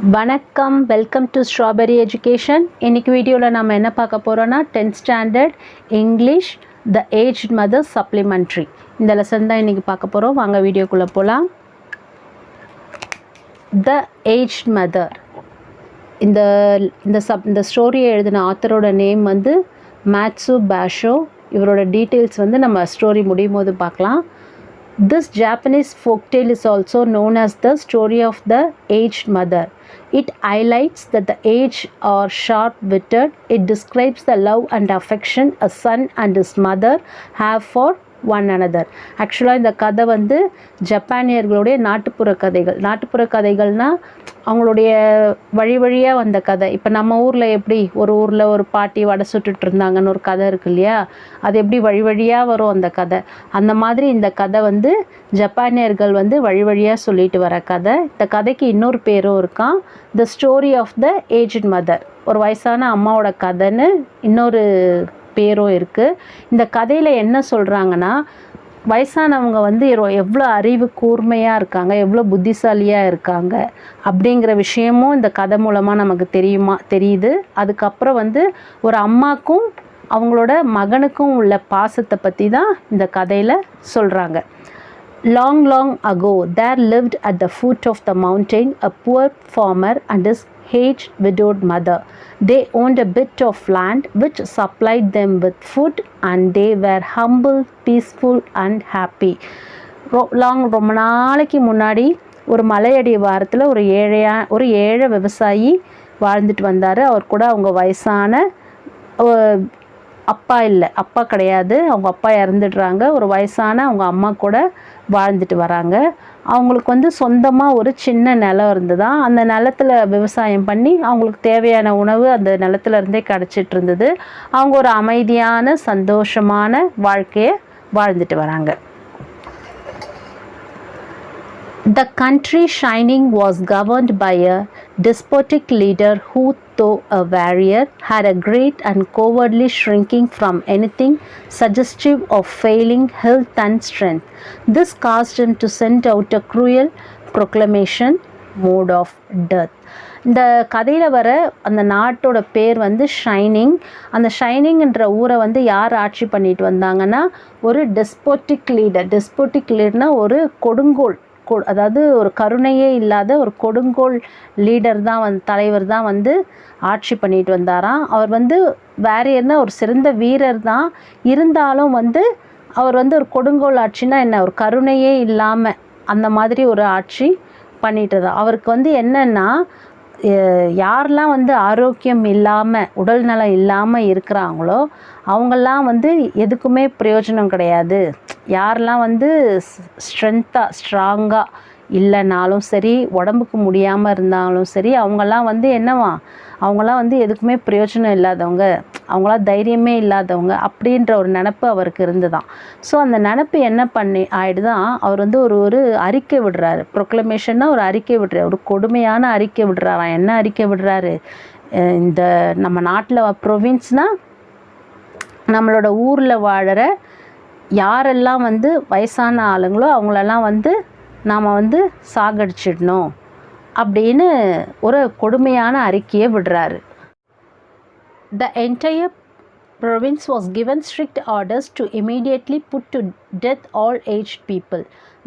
வணக்கம், welcome to strawberry education. இன்றைக்கி வீடியோவில் நம்ம என்ன பார்க்க போகிறோன்னா 10th ஸ்டாண்டர்ட் இங்கிலீஷ் த ஏஜ்ட் மதர் சப்ளிமெண்ட்ரி இந்த லெசன் தான் இன்றைக்கி பார்க்க போகிறோம். வாங்க வீடியோக்குள்ளே போகலாம். த ஏஜ்ட் மதர், இந்த ஸ்டோரியை எழுதின ஆத்தரோட நேம் வந்து மேட்சு பாஷோ. இவரோட டீட்டெயில்ஸ் வந்து நம்ம ஸ்டோரி முடியும் போது பார்க்கலாம். This Japanese folktale is also known as the story of the aged mother. It highlights that the aged are sharp-witted. It describes the love and affection a son and his mother have for one another. ஆக்சுவலாக இந்த கதை வந்து ஜப்பானியர்களுடைய நாட்டுப்புற கதைகள்னால் அவங்களுடைய வழி வழியாக வந்த கதை. இப்போ நம்ம ஊரில் எப்படி ஒரு ஊரில் ஒரு பாட்டி வடை சுட்டுட்டு இருந்தாங்கன்னு ஒரு கதை இருக்கு இல்லையா, அது எப்படி வழி வழியாக வரும் அந்த கதை. அந்த மாதிரி இந்த கதை வந்து ஜப்பானியர்கள் வந்து வழி வழியாக சொல்லிட்டு வர கதை. இந்த கதைக்கு இன்னொரு பேரும் இருக்கான், the story of the aged mother. ஒரு வயசான அம்மாவோட கதைன்னு இன்னொரு பேரும் இருக்குது. இந்த கதையில் என்ன சொல்கிறாங்கன்னா, வயசானவங்க வந்து எவ்வளோ அறிவு கூர்மையாக இருக்காங்க, எவ்வளோ புத்திசாலியாக இருக்காங்க அப்படிங்கிற விஷயமும் இந்த கதை மூலமாக நமக்கு தெரியுது. அதுக்கப்புறம் வந்து ஒரு அம்மாக்கும் அவங்களோட மகனுக்கும் உள்ள பாசத்தை பற்றி தான் இந்த கதையில் சொல்கிறாங்க. Long, long ago, there lived at the foot of the mountain a poor farmer and his aged widowed mother. They owned a bit of land which supplied them with food, and they were humble, peaceful and happy. ரொம்ப நாளைக்கு முன்னாடி ஒரு மலையடி வாரத்தில் ஒரு ஏழை விவசாயி வாழ்ந்துட்டு வந்தார். அவர் கூட அவங்க வயசான அப்பா கிடையாது, அவங்க அப்பா இறந்துடுறாங்க. ஒரு வயசான அவங்க அம்மா கூட வாழ்ந்துட்டு வராங்க. அவங்களுக்கு வந்து சொந்தமாக ஒரு சின்ன நிலம் இருந்ததான். அந்த நிலத்தில் விவசாயம் பண்ணி அவங்களுக்கு தேவையான உணவு அந்த நிலத்துல இருந்தே கிடச்சிட்டு இருந்தது. அவங்க ஒரு அமைதியான சந்தோஷமான வாழ்க்கையை வாழ்ந்துட்டு வராங்க. The country shining was governed by a despotic leader who, though a warrior, had a great and cowardly shrinking from anything suggestive of failing health and strength. This caused him to send out a cruel proclamation, mode of death. இந்த கதையில் வர அந்த நாட்டோட பேர் வந்து shining. அந்த ஷைனிங்ன்ற ஊரை வந்து யார் ஆட்சி பண்ணிட்டு வந்தாங்கன்னா, ஒரு டெஸ்போட்டிக் லீடர்னால் ஒரு கொடுங்கோல், அதாவது ஒரு கருணையே இல்லாத ஒரு கொடுங்கோல் லீடர் தான் தலைவர் தான் வந்து ஆட்சி பண்ணிட்டு வந்தாராம். அவர் வந்து வேரியர்னா ஒரு சிறந்த வீரர் தான், இருந்தாலும் வந்து அவர் வந்து ஒரு கொடுங்கோல் ஆட்சினா என்ன, ஒரு கருணையே இல்லாமல் அந்த மாதிரி ஒரு ஆட்சி பண்ணிட்டு தான். அவருக்கு வந்து என்னென்னா, யாரெல்லாம் வந்து ஆரோக்கியம் இல்லாமல் உடல் நலம் இல்லாமல் இருக்கிறாங்களோ அவங்கெல்லாம் வந்து எதுக்குமே பிரயோஜனம் கிடையாது. யாரெல்லாம் வந்து ஸ்ட்ராங்காக இல்லைனாலும் சரி, உடம்புக்கு முடியாமல் இருந்தாலும் சரி, அவங்கெல்லாம் வந்து அவங்களாம் வந்து எதுக்குமே பிரயோஜனம் இல்லாதவங்க, அவங்களாம் தைரியமே இல்லாதவங்க அப்படின்ற ஒரு நினப்பு அவருக்கு இருந்துதான். ஸோ அந்த நினப்பு என்ன ஆகிடுதான், அவர் வந்து ஒரு அறிக்கை விடுறாரு. ப்ரொக்ளமேஷன்னா ஒரு அறிக்கை விடுறாரு, ஒரு கொடுமையான அறிக்கை விடுறாராம். என்ன அறிக்கை விடுறாரு, இந்த நம்ம நாட்டில் ப்ரொவின்ஸ்னால் நம்மளோட ஊரில் வாழற யாரெல்லாம் வந்து வயசான ஆளுங்களோ அவங்களெல்லாம் வந்து நாம் வந்து சாகடிச்சிடணும் அப்படின்னு ஒரு கொடுமையான அறிக்கையை விடுறாரு. The entire province was given strict orders to immediately put to death all aged people.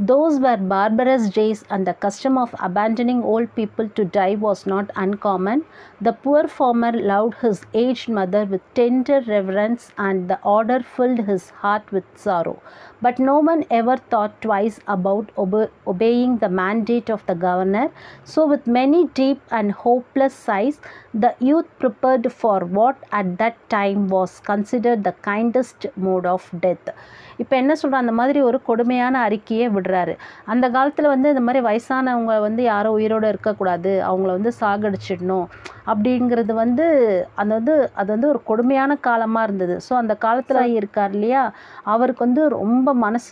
Those were barbarous days, and the custom of abandoning old people to die was not uncommon. The poor farmer loved his aged mother with tender reverence, and the order filled his heart with sorrow. But no one ever thought twice about obeying the mandate of the governor. So with many deep and hopeless sighs, the youth prepared for what at that time was considered the kindest mode of death. இப்போ என்ன சொல்கிறோம், அந்த மாதிரி ஒரு கொடுமையான அறிக்கையை விடுறாரு. அந்த காலத்தில் வந்து இந்த மாதிரி வயசானவங்க வந்து யாரும் உயிரோடு இருக்கக்கூடாது, அவங்கள வந்து சாகடிச்சிடணும் அப்படிங்கிறது வந்து அது வந்து ஒரு கொடுமையான காலமாக இருந்தது. ஸோ அந்த காலத்தில் இருக்கார் இல்லையா, அவருக்கு வந்து ரொம்ப மனசு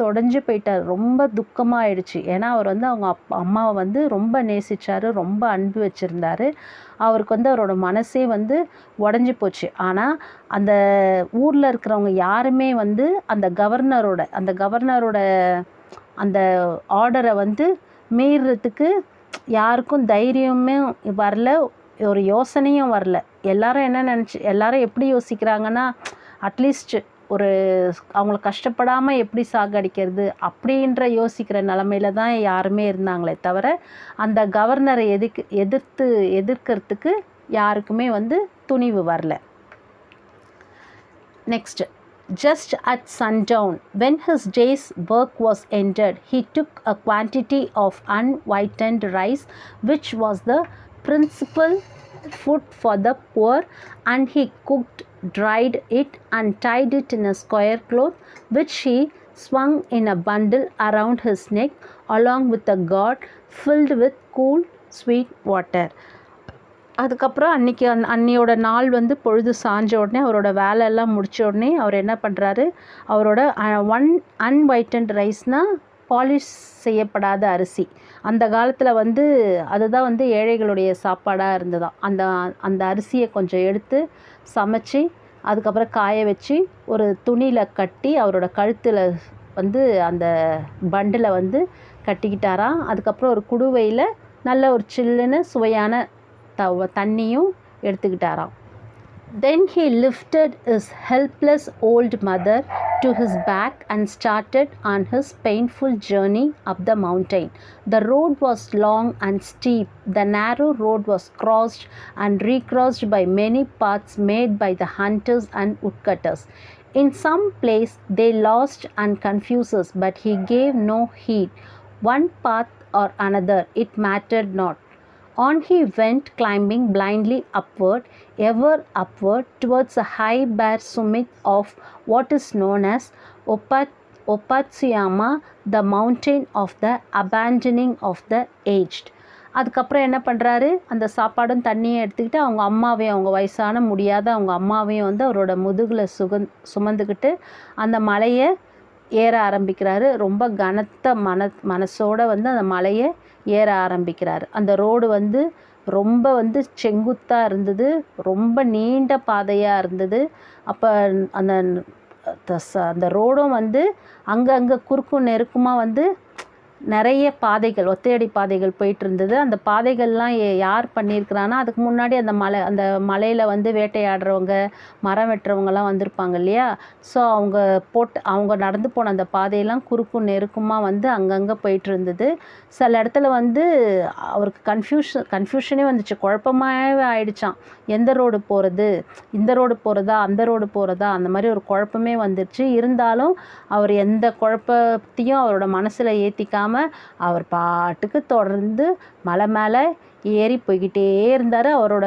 உடைஞ்சு போயிட்டார். ரொம்ப துக்கமாக ஆயிடுச்சு. ஏன்னா அவர் வந்து அவங்க அம்மாவை வந்து ரொம்ப நேசித்தார், ரொம்ப அன்பு வச்சுருந்தார். அவருக்கு வந்து அவரோட மனசே வந்து உடஞ்சி போச்சு. ஆனால் அந்த ஊரில் இருக்கிறவங்க யாருமே வந்து அந்த கவர்னரோட அந்த ஆர்டரை வந்து மீறுறதுக்கு யாருக்கும் தைரியமே வரல, ஒரு யோசனையும் வரல. எல்லாரும் எல்லாரும் எப்படி யோசிக்கிறாங்கன்னா, அட்லீஸ்ட் ஒரு அவங்கள கஷ்டப்படாமல் எப்படி சாகடிக்கிறது அப்படின்ற யோசிக்கிற நிலமையில தான் யாருமே இருந்தாங்களே தவிர, அந்த கவர்னரை எதிர்க்கிறதுக்கு யாருக்குமே துணிவு வரல. Next, just at sundown, when his day's work was ended, he took a quantity of unwhitened rice, which was the principal food for the poor, and he cooked, dried it, and tied it in a square cloth, which he swung in a bundle around his neck, along with a gourd filled with cool, sweet water. அதுக்கப்புறம் அன்னியோட நாள் பொழுது சாஞ்ச உடனே அவரோட வேலையெல்லாம் முடித்த உடனே அவர் என்ன பண்ணுறாரு, அவரோட அன்வைட்டன்ட் ரைஸ்னால் பாலிஷ் செய்யப்படாத அரிசி. அந்த காலத்தில் அதுதான் ஏழைகளுடைய சாப்பாடாக இருந்ததாம். அந்த அரிசியை கொஞ்சம் எடுத்து சமைச்சி அதுக்கப்புறம் காய வச்சு ஒரு துணியில் கட்டி அவரோட கழுத்தில் அந்த பண்டில் கட்டிக்கிட்டாராம். அதுக்கப்புறம் ஒரு குடுவையில் நல்ல ஒரு சில்லுன்னு சுவையான தண்ணியும் எடுத்துக்கிட்டாராம். Then he lifted his helpless old mother to his back and started on his painful journey up the mountain. The road was long and steep. The narrow road was crossed and recrossed by many paths made by the hunters and woodcutters. In some place they lost and confused us, but he gave no heed. One path or another, it mattered not. On he went, climbing blindly upward, ever upward, towards the high bare summit of what is known as Opatsuyama, the mountain of the abandoning of the aged. அதுக்கப்புறம் என்ன பண்ணுறாரு, அந்த சாப்பாடும் தண்ணியை எடுத்துக்கிட்டு அவங்க வயசான முடியாத அவங்க அம்மாவையும் அவரோட முதுகில் சுமந்துக்கிட்டு அந்த மலையை ஏற ஆரம்பிக்கிறாரு. ரொம்ப கனத்த மனசோட அந்த மலையை ஏற ஆரம்பிக்கிறார். அந்த ரோடு ரொம்ப செங்குத்தாக இருந்தது, ரொம்ப நீண்ட பாதையாக இருந்தது. அப்போ அந்த ரோடும் அங்கங்கே குறுக்கும் நெருக்குமாக நிறைய பாதைகள், ஒத்தையடி பாதைகள் போயிட்டு இருந்தது. அந்த பாதைகள்லாம் யார் பண்ணியிருக்கிறான்னா, அதுக்கு முன்னாடி அந்த மலையில் வேட்டையாடுறவங்க, மரம் வெட்டுறவங்கலாம் வந்திருப்பாங்க இல்லையா. ஸோ அவங்க நடந்து போன அந்த பாதையெல்லாம் குறுக்கும் நெருக்குமாக அங்கங்கே போயிட்டு இருந்தது. சில இடத்துல அவருக்கு கன்ஃபியூஷனே வந்துச்சு, குழப்பமாகவே ஆயிடுச்சான். எந்த ரோடு போகிறது, இந்த ரோடு போகிறதா, அந்த ரோடு போகிறதா, அந்த மாதிரி ஒரு குழப்பமே வந்துடுச்சு. இருந்தாலும் அவர் எந்த குழப்பத்தையும் அவரோட மனசில் ஏற்றிக்காமல் அவர் பாட்டுக்கு தொடர்ந்து மலை மேலே ஏறி போய்கிட்டே இருந்தார். அவரோட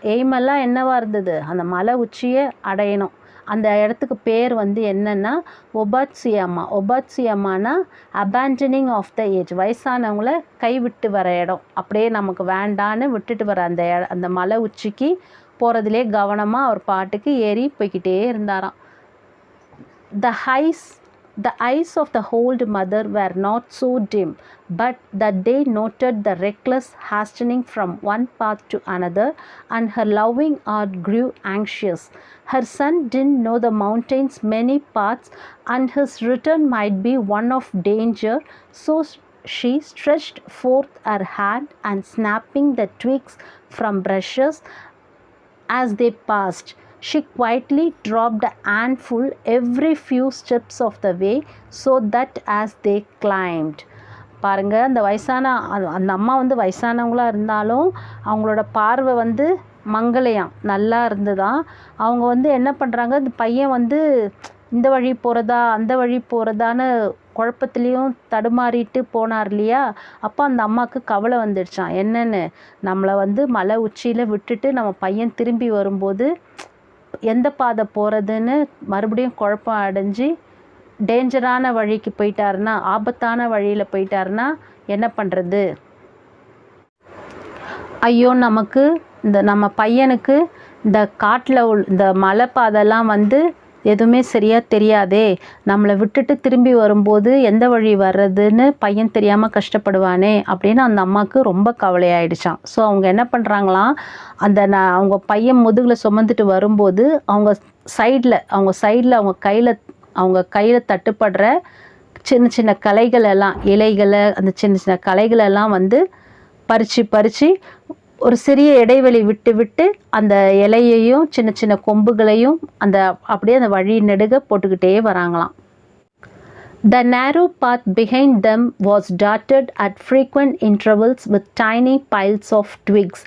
எய்மெல்லாம் என்னவாக இருந்தது, அந்த மலை உச்சியை அடையணும். அந்த இடத்துக்கு பேர் என்னென்னா ஒபாட்சியம்மானா அபாண்டனிங் ஆஃப் த ஏஜ், வயசானவங்கள கைவிட்டு வர இடம். அப்படியே நமக்கு வேண்டான்னு விட்டுட்டு வர அந்த மலை உச்சிக்கு போகிறதுலே கவனமாக அவர் பாட்டுக்கு ஏறி போய்கிட்டே இருந்தாராம். The eyes of the old mother were not so dim, but that they noted the reckless hastening from one path to another, and her loving heart grew anxious. Her son didn't know the mountain's many paths, and his return might be one of danger, so she stretched forth her hand and snapping the twigs from bushes as they passed, she quietly dropped a handful every few steps of the way, so that as they climbed. பாருங்க, அந்த அந்த அம்மா வயசானவங்களாக இருந்தாலும் அவங்களோட பார்வை மங்களையாம் நல்லா இருந்ததான். அவங்க என்ன பண்ணுறாங்க, இந்த பையன் இந்த வழி போகிறதா அந்த வழி போகிறதான்னு குழப்பத்துலேயும் தடுமாறிட்டு போனார் இல்லையா. அப்போ அந்த அம்மாவுக்கு கவலை வந்துடுச்சான். என்னென்னு, நம்மளை மலை உச்சியில் விட்டுட்டு நம்ம பையன் திரும்பி வரும்போது எந்த பாதை போகிறதுன்னு மறுபடியும் குழப்பம் அடைஞ்சு டேஞ்சரான வழிக்கு போயிட்டாருன்னா, ஆபத்தான வழியில் போயிட்டாருன்னா என்ன பண்ணுறது? ஐயோ, நம்ம பையனுக்கு இந்த காட்டில் இந்த மலை பாதைலாம் எதுவுமே சரியாக தெரியாதே, நம்மளை விட்டுட்டு திரும்பி வரும்போது எந்த வழி வர்றதுன்னு பையன் தெரியாமல் கஷ்டப்படுவானே அப்படின்னு அந்த அம்மாவுக்கு ரொம்ப கவலையாயிடுச்சான். ஸோ அவங்க என்ன பண்ணுறாங்களாம், அவங்க பையன் முதுகில் சுமந்துட்டு வரும்போது அவங்க சைடில் அவங்க கையில் தட்டுப்படுற சின்ன சின்ன களைகள் எல்லாம், இலைகளை, அந்த சின்ன சின்ன களைகளெல்லாம் பறித்து பறித்து ஒரு சிறிய இடைவெளி விட்டு விட்டு அந்த இலையையும் சின்ன சின்ன கொம்புகளையும் அப்படியே அந்த வழி நெடுக போட்டுக்கிட்டே வராங்களாம். The narrow path behind them was dotted at frequent intervals with tiny piles of twigs.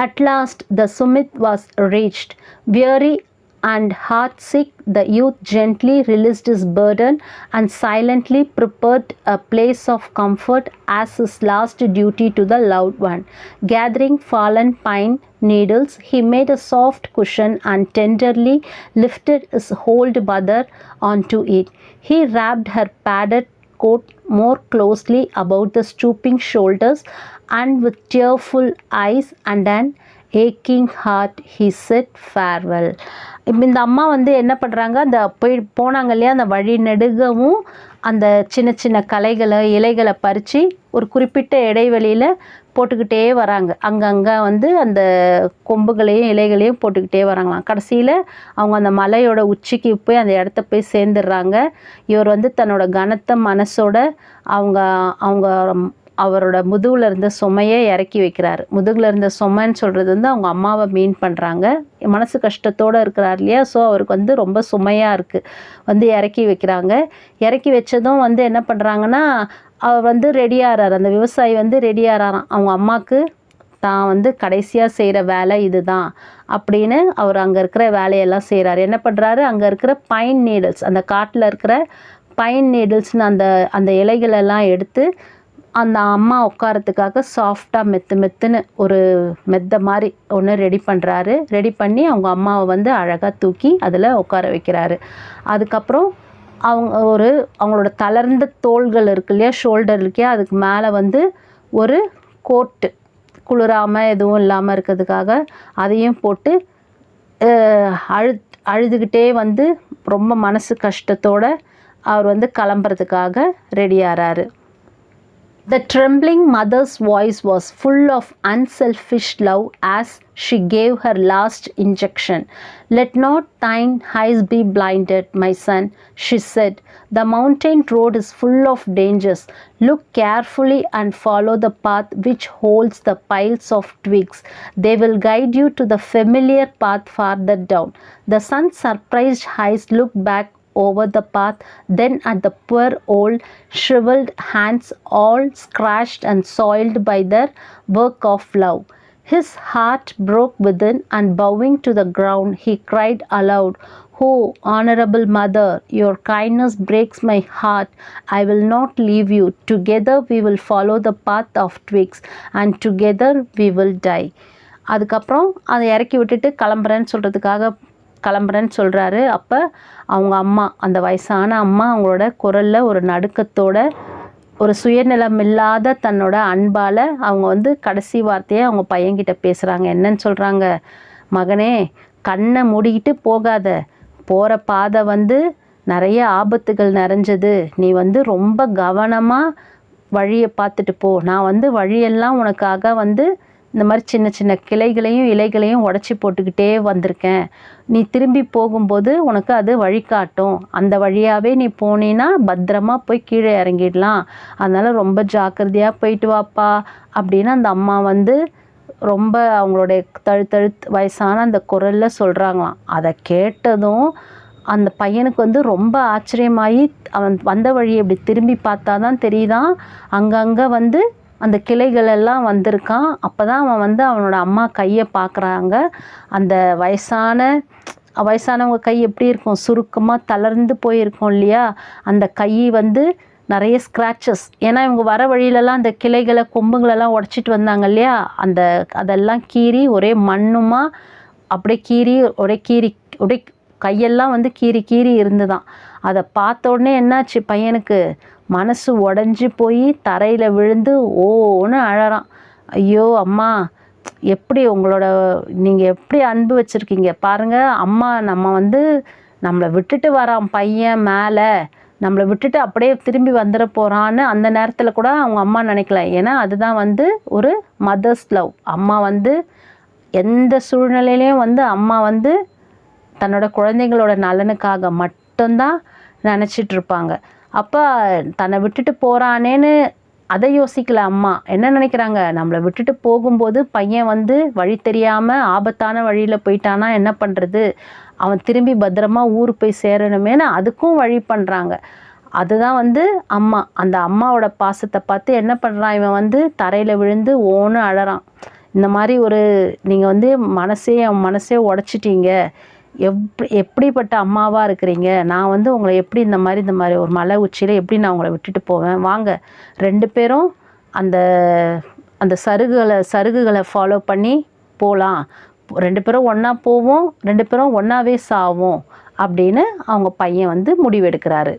At last the summit was reached. Weary and heartsick, the youth gently released his burden and silently prepared a place of comfort as his last duty to the loved one. Gathering fallen pine needles, he made a soft cushion and tenderly lifted his old mother onto it. He wrapped her padded coat more closely about the stooping shoulders, and with tearful eyes and an aching heart he said farewell. இப்போ இந்த அம்மா வந்து என்ன பண்ணுறாங்க, அந்த போனாங்க இல்லையா, அந்த வழி நெடுகவும் அந்த சின்ன சின்ன இலைகளை பறித்து ஒரு குறிப்பிட்ட இடைவெளியில் போட்டுக்கிட்டே வராங்க. அங்கங்கே வந்து அந்த கொம்புகளையும் இலைகளையும் போட்டுக்கிட்டே வராங்களாம். கடைசியில் அவங்க அந்த மலையோட உச்சிக்கு போய் அந்த இடத்த போய் சேர்ந்துடுறாங்க. இவர் வந்து தன்னோட கனத்த மனசோட அவரோட முதுகில் இருந்த சுமையை இறக்கி வைக்கிறாரு. முதுகில் இருந்த சுமைன்னு சொல்கிறது வந்து அவங்க அம்மாவை மீன் பண்ணுறாங்க. மனசு கஷ்டத்தோடு இருக்கிறார் இல்லையா, ஸோ அவருக்கு வந்து ரொம்ப சுமையாக இருக்குது, வந்து இறக்கி வைக்கிறாங்க. இறக்கி வச்சதும் வந்து என்ன பண்ணுறாங்கன்னா, அவர் வந்து ரெடியாகிறார், அந்த விவசாயி வந்து ரெடியாகிறாராம். அவங்க அம்மாவுக்கு தான் வந்து கடைசியாக செய்கிற வேலை இதுதான் அப்படின்னு அவர் அங்கே இருக்கிற வேலையெல்லாம் செய்கிறாரு. என்ன பண்ணுறாரு, அங்கே இருக்கிற பைன் நீடில்ஸ், அந்த காட்டில் இருக்கிற பைன் நீடில்ஸ்னு அந்த இலைகளெல்லாம் எடுத்து அந்த அம்மா உட்காரத்துக்காக சாஃப்டாக மெத்துன்னு ஒரு மெத்த மாதிரி ஒன்று ரெடி பண்ணுறாரு. ரெடி பண்ணி அவங்க அம்மாவை வந்து அழகாக தூக்கி அதில் உட்கார வைக்கிறாரு. அதுக்கப்புறம் அவங்களோட தளர்ந்த தோள்கள் இருக்கு இல்லையா, ஷோல்டர் இருக்கியா, அதுக்கு மேலே வந்து ஒரு கோட்டு, குளிராமல் எதுவும் இல்லாமல் இருக்கிறதுக்காக அதையும் போட்டு அழுதுகிட்டே வந்து ரொம்ப மனசு கஷ்டத்தோடு அவர் வந்து கிளம்புறதுக்காக ரெடியாகிறாரு. The trembling mother's voice was full of unselfish love as she gave her last injection. "Let not thine eyes be blinded, my son," she said. "The mountain road is full of dangers. Look carefully and follow the path which holds the piles of twigs. They will guide you to the familiar path farther down." The son's surprised eyes looked back over the path, then at the poor old shriveled hands all scratched and soiled by their work of love. His heart broke within, and bowing to the ground he cried aloud, "Oh, honorable mother, your kindness breaks my heart. I will not leave you. Together we will follow the path of twigs, and together we will die." அதுக்கப்புறம் அதை இறக்கி விட்டுட்டு கிளம்புறேன்னு சொல்கிறாரு. அப்போ அவங்க அம்மா, அந்த வயசான அம்மா, அவங்களோட குரலில் ஒரு நடுக்கத்தோட, ஒரு சுயநலம் இல்லாத தன்னோட அன்பால் அவங்க வந்து கடைசி வார்த்தையை அவங்க பையன்கிட்ட பேசுகிறாங்க. என்னன்னு சொல்கிறாங்க, "மகனே, கண்ணை மூடிக்கிட்டு போகாத, போகிற பாதை வந்து நிறைய ஆபத்துகள் நிறைஞ்சது. நீ வந்து ரொம்ப கவனமாக வழியை பார்த்துட்டு போ. நான் வந்து வழியெல்லாம் உனக்காக வந்து இந்த மாதிரி சின்ன சின்ன கிளைகளையும் இலைகளையும் உடச்சி போட்டுக்கிட்டே வந்திருக்கேன். நீ திரும்பி போகும்போது உனக்கு அது வழிகாட்டும். அந்த வழியாகவே நீ போனீன்னா பத்திரமா போய் கீழே இறங்கிடலாம். அதனால் ரொம்ப ஜாக்கிரதையாக போயிட்டு வாப்பா" அப்படின்னு அந்த அம்மா வந்து ரொம்ப அவங்களுடைய தழுத்தழுத்து வயசான அந்த குரலில் சொல்கிறாங்களாம். அதை கேட்டதும் அந்த பையனுக்கு வந்து ரொம்ப ஆச்சரியமாகி அவன் வந்த வழியை இப்படி திரும்பி பார்த்தா தான் தெரியுதான், அங்கங்கே வந்து அந்த கிளைகள் எல்லாம் வந்திருக்கான். அப்போ தான் அவன் வந்து அவனோட அம்மா கையை பார்க்குறாங்க. அந்த வயசானவங்க கை எப்படி இருக்கும், சுருக்கமாக தளர்ந்து போயிருக்கும் இல்லையா, அந்த கை வந்து நிறைய ஸ்க்ராச்சஸ். ஏன்னா இவங்க வர வழியிலலாம் அந்த கிளைகளை கொம்புங்களெல்லாம் உடச்சிட்டு வந்தாங்க இல்லையா, அதெல்லாம் கீறி ஒரே மண்ணுமா அப்படியே கீறி ஒரே கையெல்லாம் வந்து கீறி இருந்துதான். அதை பார்த்த உடனே என்னாச்சு, பையனுக்கு மனசு உடஞ்சி போய் தரையில் விழுந்து ஓன்னு அழறான். "ஐயோ அம்மா, எப்படி நீங்கள் எப்படி அன்பு வச்சுருக்கீங்க பாருங்கள் அம்மா, நம்மளை விட்டுட்டு வரான் பையன் மேலே, நம்மளை விட்டுட்டு அப்படியே திரும்பி வந்துட போகிறான்னு அந்த நேரத்தில் கூட அவங்க அம்மா நினைக்கல. ஏன்னா அதுதான் வந்து ஒரு மதர்ஸ் லவ். அம்மா வந்து எந்த சூழ்நிலையிலையும் வந்து அம்மா வந்து தன்னோட குழந்தைங்களோட நலனுக்காக மட்டும்தான் நினச்சிட்டு இருப்பாங்க. அப்போ தன்னை விட்டுட்டு போகிறானேன்னு அதை யோசிக்கல அம்மா. என்ன நினைக்கிறாங்க, நம்மளை விட்டுட்டு போகும்போது பையன் வந்து வழி தெரியாமல் ஆபத்தான வழியில் போயிட்டானா என்ன பண்ணுறது, அவன் திரும்பி பத்திரமா ஊர் போய் சேரணுமேனு அதுக்கும் வழி பண்ணுறாங்க. அதுதான் வந்து அம்மா. அந்த அம்மாவோட பாசத்தை பார்த்து என்ன பண்ணுறான், இவன் வந்து தரையில் விழுந்து ஓன்னு அழறான். இந்த மாதிரி ஒரு நீங்கள் வந்து என் மனசே உடச்சிட்டீங்க, எப்படிப்பட்ட அம்மாவாக இருக்கிறீங்க, நான் வந்து உங்களை எப்படி இந்த மாதிரி ஒரு மலை உச்சியில் எப்படி நான் உங்களை விட்டுட்டு போவேன், வாங்க 2 பேரும் அந்த அந்த சருகுகளை ஃபாலோ பண்ணி போகலாம், 2 பேரும் ஒன்றா போவோம், 2 பேரும் ஒன்றாவே சாவோம் அப்படின்னு அவங்க பையன் வந்து முடிவெடுக்கிறாரு.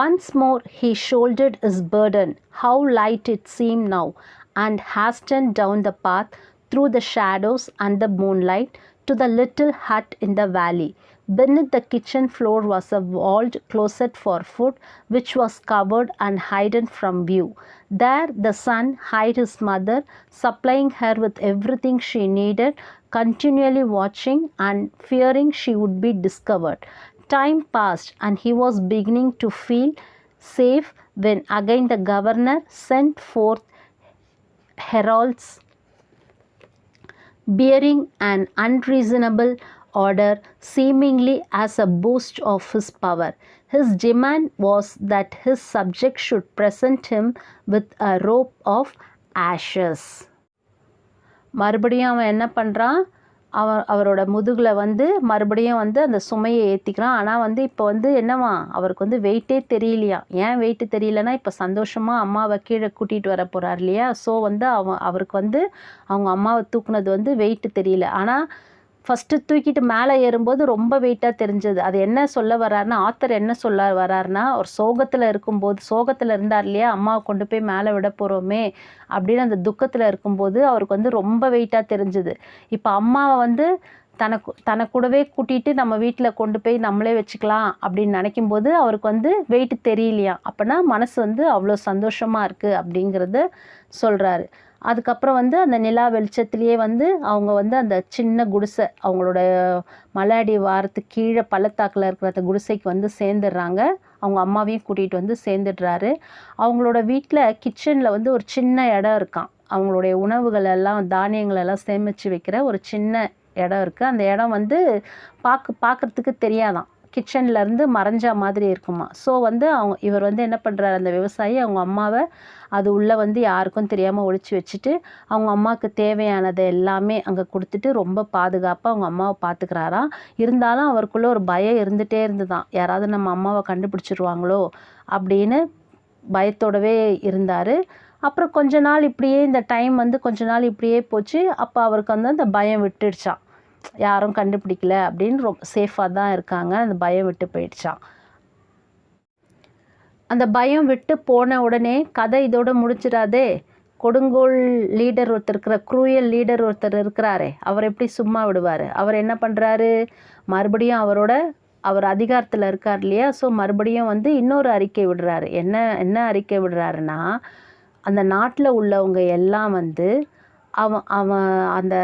Once more he shouldered his burden, how light it seemed now, and hastened down the path through the shadows and the moonlight to the little hut in the valley. Beneath the kitchen floor was a walled closet for food, which was covered and hidden from view. There the son hid his mother, supplying her with everything she needed, continually watching and fearing she would be discovered. Time passed and he was beginning to feel safe when again the governor sent forth heralds bearing an unreasonable order, seemingly as a boast of his power. His demand was that his subjects should present him with a rope of ashes. மறுபடியும் அவன் என்ன பண்ணுறான், அவரோட முதுகில் வந்து மறுபடியும் வந்து அந்த சுமையை ஏற்றிக்கிறான். ஆனால் வந்து இப்போ வந்து என்னவா, அவருக்கு வந்து வெயிட்டே தெரியலையா. ஏன் வெயிட்டு தெரியலன்னா, இப்போ சந்தோஷமாக அம்மாவை கீழே கூட்டிகிட்டு வர போகிறார் இல்லையா. ஸோ வந்து அவருக்கு வந்து அவங்க அம்மாவை தூக்குனது வந்து வெயிட்டு தெரியல. ஆனால் ஃபஸ்ட்டு தூக்கிட்டு மேலே ஏறும்போது ரொம்ப வெயிட்டாக தெரிஞ்சது. அது என்ன சொல்ல வர்றாருன்னா, ஆத்தர் என்ன சொல்ல வர்றாருன்னா, ஒரு சோகத்தில் இருந்தார் இல்லையா, அம்மாவை கொண்டு போய் மேலே விட போகிறோமே அப்படின்னு அந்த துக்கத்தில் இருக்கும்போது அவருக்கு வந்து ரொம்ப வெயிட்டாக தெரிஞ்சுது. இப்போ அம்மாவை வந்து தன்னை கூடவே கூட்டிகிட்டு நம்ம வீட்டில் கொண்டு போய் நம்மளே வச்சுக்கலாம் அப்படின்னு நினைக்கும்போது அவருக்கு வந்து வெயிட்டு தெரியலையா. அப்போனா மனசு வந்து அவ்வளோ சந்தோஷமாக இருக்குது அப்படிங்கிறத சொல்கிறாரு. அதுக்கப்புறம் வந்து அந்த நிலா வெளிச்சத்துலேயே வந்து அவங்க வந்து அந்த சின்ன குடிசை, அவங்களோட மலையடி வாரத்துக்கு கீழே பள்ளத்தாக்கில் இருக்கிற அந்த குடிசைக்கு வந்து சேர்ந்துடுறாங்க. அவங்க அம்மாவையும் கூட்டிகிட்டு வந்து சேர்ந்துடுறாரு. அவங்களோட வீட்டில் கிச்சனில் வந்து ஒரு சின்ன இடம் இருக்கான். அவங்களுடைய உணவுகள் எல்லாம் தானியங்களெல்லாம் சேமித்து வைக்கிற ஒரு சின்ன இடம் இருக்குது. அந்த இடம் வந்து பார்க்குறதுக்கு தெரியாதான், கிச்சன்லேருந்து மறைஞ்ச மாதிரி இருக்குமா. ஸோ வந்து இவர் வந்து என்ன பண்ணுறாரு, அந்த விவசாயி அவங்க அம்மாவை அது உள்ளே வந்து யாருக்கும் தெரியாமல் ஒழிச்சு வச்சுட்டு அவங்க அம்மாவுக்கு தேவையானதை எல்லாமே அங்கே கொடுத்துட்டு ரொம்ப பாதுகாப்பாக அவங்க அம்மாவை பார்த்துக்கிறாராம். இருந்தாலும் அவருக்குள்ளே ஒரு பயம் இருந்துகிட்டே இருந்துதான், யாராவது நம்ம அம்மாவை கண்டுபிடிச்சிருவாங்களோ அப்படின்னு பயத்தோடவே இருந்தார். அப்புறம் கொஞ்ச நாள் இப்படியே இந்த டைம் வந்து கொஞ்ச நாள் இப்படியே போச்சு. அப்போ அவருக்கு வந்து அந்த பயம் விட்டுடுச்சான், யாரும் கண்டுபிடிக்கல அப்படின்னு ரொம்ப சேஃபாக தான் இருக்காங்க. அந்த பயம் விட்டு போயிடுச்சான். அந்த பயம் விட்டு போன உடனே கதை இதோட முடிச்சிடாதே. கொடுங்கோல் லீடர் ஒருத்தர் க்ரூயல் லீடர் ஒருத்தர் இருக்கிறாரே, அவர் எப்படி சும்மா விடுவார். அவர் என்ன பண்ணுறாரு, மறுபடியும் அவர் அதிகாரத்தில் இருக்கார் இல்லையா. ஸோ மறுபடியும் வந்து இன்னொரு அறிக்கை விடுறாரு. என்ன அறிக்கை விடுறாருன்னா, அந்த நாட்டில் உள்ளவங்க எல்லாம் வந்து அவன் அந்த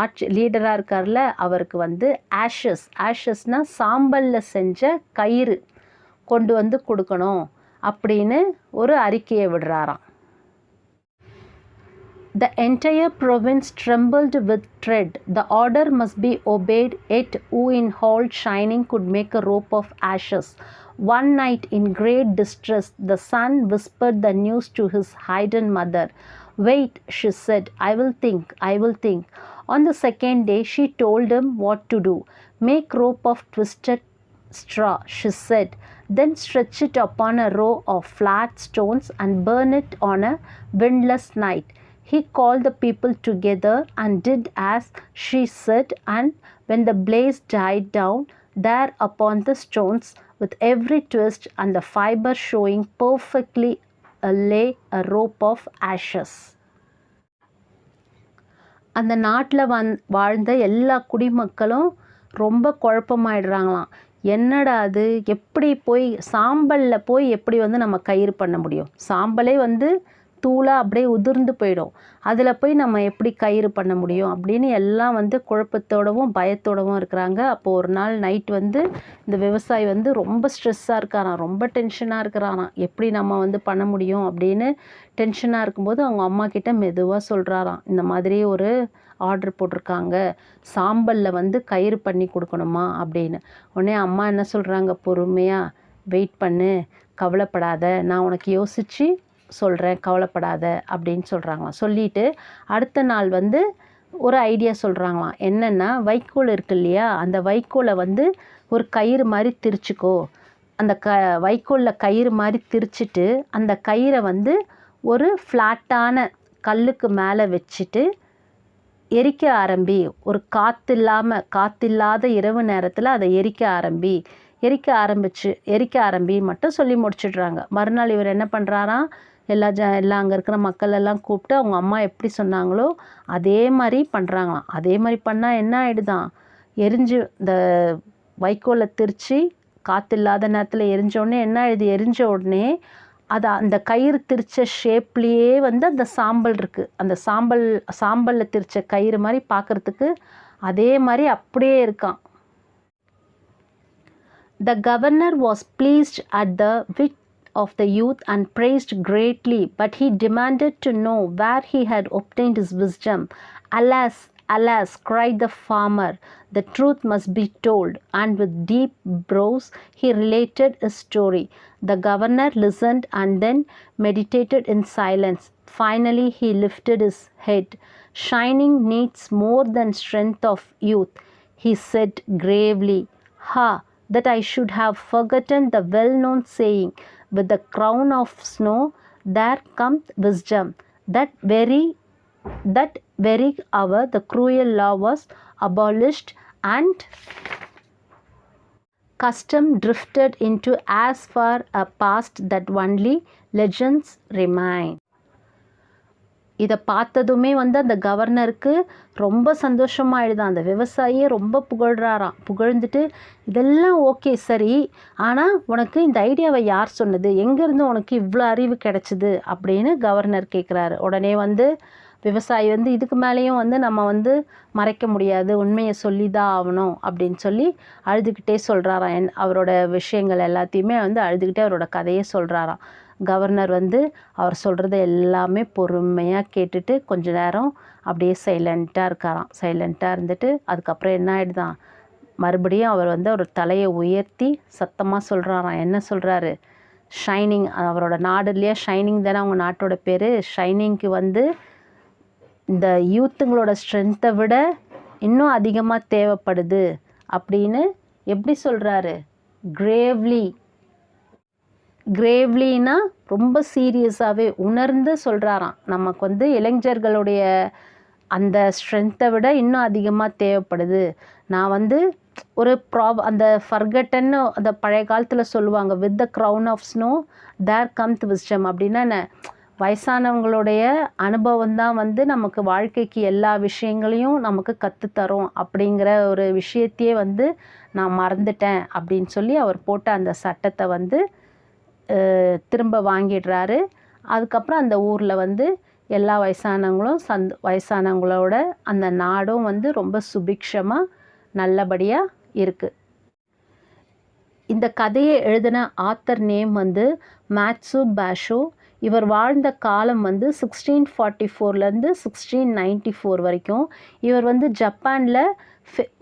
ஆட்சி லீடராக இருக்கார்ல, அவருக்கு வந்து ஆஷஸ்னால் சாம்பலில் செஞ்ச கயிறு கொண்டு வந்து கொடுக்கணும் அப்படின்னு ஒரு அறிக்கையை விடுறாராம். The entire province trembled with dread. The order must be obeyed, yet who in hall shining could make a rope of ashes? One night in great distress, the son whispered the news to his hidden mother. Wait, she said, I will think. On the second day, she told him what to do. Make rope of twisted straw, she said. Then stretch it upon a row of flat stones and burn it on a windless night. He called the people together and did as she said, and when the blaze died down, there upon the stones, with every twist and the fiber showing perfectly, lay a rope of ashes. அந்த நாட்டில் வாழ்ந்த எல்லா குடிமக்களும் ரொம்ப குழப்பமாயிடுறாங்களாம். என்னடா அது, எப்படி சாம்பலில் போய் எப்படி வந்து நம்ம கயிறு பண்ண முடியும், சாம்பலே வந்து தூளாக அப்படியே உதிர்ந்து போயிடும். அதில் போய் நம்ம எப்படி கயிறு பண்ண முடியும் அப்படின்னு எல்லாம் வந்து குழப்பத்தோடவும் பயத்தோடவும் இருக்கிறாங்க. அப்போது ஒரு நாள் நைட் வந்து இந்த விவசாயி வந்து ரொம்ப ஸ்ட்ரெஸ்ஸாக இருக்காராம், ரொம்ப டென்ஷனாக இருக்கிறாராம். எப்படி நம்ம வந்து பண்ண முடியும் அப்படின்னு டென்ஷனாக இருக்கும்போது அவங்க அம்மா கிட்ட மெதுவாக சொல்கிறாராம், இந்த மாதிரி ஒரு ஆர்டர் போட்டிருக்காங்க, சாம்பலில் வந்து கயிறு பண்ணி கொடுக்கணுமா அப்படின்னு. உடனே அம்மா என்ன சொல்கிறாங்க, பொறுமையாக வெயிட் பண்ணு, கவலைப்படாத, நான் உனக்கு யோசித்து சொல்கிறேன், கவலைப்படாத அப்படின்னு சொல்கிறாங்களாம். சொல்லிவிட்டு அடுத்த நாள் வந்து ஒரு ஐடியா சொல்கிறாங்களாம். என்னென்னா, வைக்கோல் இருக்கு இல்லையா, அந்த வைக்கோலை வந்து ஒரு கயிறு மாதிரி திரிச்சிக்கோ. அந்த வைக்கோலில் கயிறு மாதிரி திரிச்சிட்டு அந்த கயிறை வந்து ஒரு ஃப்ளாட்டான கல்லுக்கு மேலே வச்சுட்டு எரிக்க ஆரம்பி. ஒரு காற்றில்லாத இரவு நேரத்தில் அதை எரிக்க ஆரம்பி மட்டும் சொல்லி முடிச்சிடுறாங்க. மறுநாள் இவர் என்ன பண்ணுறாராம், எல்லாம் அங்கே இருக்கிற மக்கள் எல்லாம் கூப்பிட்டு அவங்க அம்மா எப்படி சொன்னாங்களோ அதே மாதிரி பண்ணுறாங்களாம். அதே மாதிரி பண்ணால் என்ன ஆகிடுதான், இந்த வைக்கோலை திரிச்சு காற்றில்லாத நேரத்தில் எரிஞ்சோடனே என்ன ஆகிடுது, எரிஞ்ச உடனே அந்த கயிறு திரிச்ச ஷேப்லேயே வந்து அந்த சாம்பல் இருக்குது. அந்த சாம்பலில் திரிச்ச கயிறு மாதிரி பார்க்குறதுக்கு அதே மாதிரி அப்படியே இருக்கான். The governor was pleased at the wit of the youth and praised greatly, but he demanded to know where he had obtained his wisdom. Alas, alas, cried the farmer, the truth must be told, and with deep brows he related his story. The governor listened and then meditated in silence. Finally he lifted his head. Shining needs more than strength of youth, he said gravely. Ha! That I should have forgotten the well-known saying, with the crown of snow there cometh wisdom. That very hour the cruel law was abolished and custom drifted into as far a past that only legends remain. இதை பார்த்ததுமே வந்து அந்த கவர்னருக்கு ரொம்ப சந்தோஷமாயிடுதான். அந்த விவசாயியை ரொம்ப புகழ்ந்துட்டு, இதெல்லாம் okay சரி, ஆனால் உனக்கு இந்த ஐடியாவை யார் சொன்னது, எங்கேருந்து உனக்கு இவ்வளோ அறிவு கிடச்சிது அப்படின்னு கவர்னர் கேட்குறாரு. உடனே வந்து விவசாயி வந்து இதுக்கு மேலேயும் வந்து நம்ம வந்து மறைக்க முடியாது, உண்மையை சொல்லி தான் ஆகணும் அப்படின்னு சொல்லி அழுதுகிட்டே சொல்கிறாராம். அவரோட விஷயங்கள் எல்லாத்தையுமே வந்து அழுதுகிட்டே அவரோட கதையை சொல்கிறாராம். கவர்னர் வந்து அவர் சொல்கிறத எல்லாமே பொறுமையாக கேட்டுட்டு கொஞ்ச நேரம் அப்படியே சைலண்ட்டாக இருந்துட்டு அதுக்கப்புறம் என்ன ஆகிடுதான், மறுபடியும் அவர் வந்து அவர் தலையை உயர்த்தி சத்தமாக சொல்கிறாராம். என்ன சொல்கிறாரு, ஷைனிங், அவரோட நாடு இல்லையா, ஷைனிங் தானே அவங்க நாட்டோட பேர். ஷைனிங்க்கு வந்து இந்த யூத்துங்களோட ஸ்ட்ரென்த்தை விட இன்னும் அதிகமாக தேவைப்படுது அப்படின்னு எப்படி சொல்கிறாரு, கிரேவ்லினா ரொம்ப சீரியஸாகவே உணர்ந்து சொல்கிறாராம். நமக்கு வந்து இளைஞர்களுடைய அந்த ஸ்ட்ரென்த்தை விட இன்னும் அதிகமாக தேவைப்படுது. நான் வந்து ஒரு அந்த ஃபர்கட்டன்னு அந்த பழைய காலத்தில் சொல்லுவாங்க, with the crown of snow there cometh wisdom அப்படின்னா என்ன, வயசானவங்களுடைய அனுபவம் தான் வந்து நமக்கு வாழ்க்கைக்கு எல்லா விஷயங்களையும் நமக்கு கற்றுத்தரும் அப்படிங்கிற ஒரு விஷயத்தையே வந்து நான் மறந்துட்டேன் அப்படின்னு சொல்லி அவர் போட்ட அந்த சட்டத்தை வந்து திரும்ப வாங்கிடுறாரு. அதுக்கப்புறம் அந்த ஊரில் வந்து எல்லா வயசானவங்களோட அந்த நாடும் வந்து ரொம்ப சுபிக்ஷமாக நல்லபடியாக இருக்குது. இந்த கதையை எழுதின ஆத்தர் நேம் வந்து மேத்சு பாஷோ. இவர் வாழ்ந்த காலம் வந்து 1644 1694 வரைக்கும். இவர் வந்து ஜப்பானில்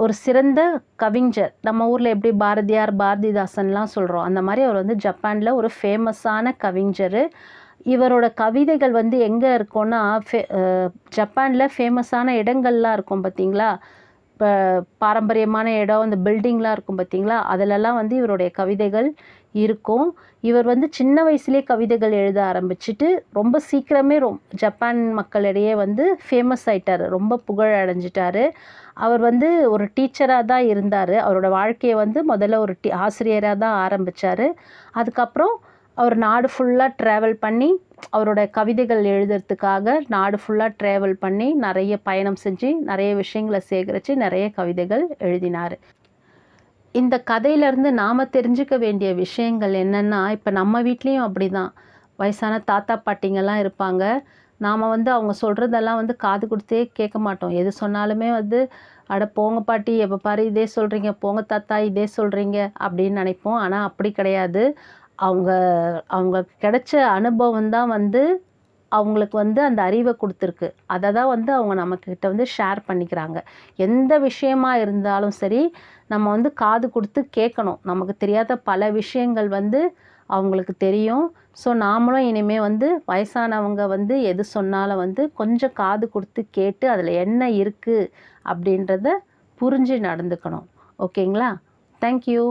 ஒரு சிறந்த கவிஞர். நம்ம ஊரில் எப்படி பாரதியார், பாரதிதாசன்லாம் சொல்கிறோம், அந்த மாதிரி அவர் வந்து ஜப்பானில் ஒரு ஃபேமஸான கவிஞர். இவரோட கவிதைகள் வந்து எங்கே இருக்கும்னா, ஜப்பானில் ஃபேமஸான இடங்கள்லாம் இருக்கும் பார்த்திங்களா, இப்போ பாரம்பரியமான இடம், இந்த பில்டிங்லாம் இருக்கும் பார்த்திங்களா, அதிலெல்லாம் வந்து இவருடைய கவிதைகள் இருக்கும். இவர் வந்து சின்ன வயசுலேயே கவிதைகள் எழுத ஆரம்பிச்சுட்டு ரொம்ப சீக்கிரமே ஜப்பான் மக்களிடையே வந்து ஃபேமஸ் ஆயிட்டார், ரொம்ப புகழ் அடைஞ்சிட்டார். அவர் வந்து ஒரு டீச்சராக தான் இருந்தார். அவரோட வாழ்க்கையை வந்து முதல்ல ஒரு ஆசிரியராக தான் ஆரம்பித்தார். அதுக்கப்புறம் அவர் நாடு ஃபுல்லாக ட்ராவல் பண்ணி அவரோட கவிதைகள் எழுதுறதுக்காக நாடு ஃபுல்லாக ட்ராவல் பண்ணி நிறைய பயணம் செஞ்சு நிறைய விஷயங்களை சேகரித்து நிறைய கவிதைகள் எழுதினார். இந்த கதையிலேருந்து நாம் தெரிஞ்சுக்க வேண்டிய விஷயங்கள் என்னென்னா, இப்போ நம்ம வீட்லேயும் அப்படி தான், வயசான தாத்தா பாட்டிங்கெல்லாம் இருப்பாங்க. நாம் வந்து அவங்க சொல்கிறதெல்லாம் வந்து காது கொடுத்தே கேட்க மாட்டோம். எது சொன்னாலுமே வந்து, "அட போங்க பாட்டி, எப்போ பாரு இதே சொல்கிறீங்க, போங்க தாத்தா இதே சொல்கிறீங்க" அப்படின்னு நினைப்போம். ஆனால் அப்படி கிடையாது. அவங்க அவங்களுக்கு கிடைச்ச அனுபவம் தான் வந்து அவங்களுக்கு வந்து அந்த அறிவை கொடுத்துருக்கு. அதை தான் வந்து அவங்க நம்மக்கிட்ட வந்து ஷேர் பண்ணிக்கிறாங்க. எந்த விஷயமா இருந்தாலும் சரி, நம்ம வந்து காது கொடுத்து கேட்கணும். நமக்கு தெரியாத பல விஷயங்கள் வந்து அவங்களுக்கு தெரியும். ஸோ நாமளும் இனிமேல் வந்து வயசானவங்க வந்து எது சொன்னாலும் வந்து கொஞ்சம் காது கொடுத்து கேட்டு அதில் என்ன இருக்குது அப்படின்றத புரிஞ்சு நடந்துக்கணும். ஓகேங்களா? Thank you.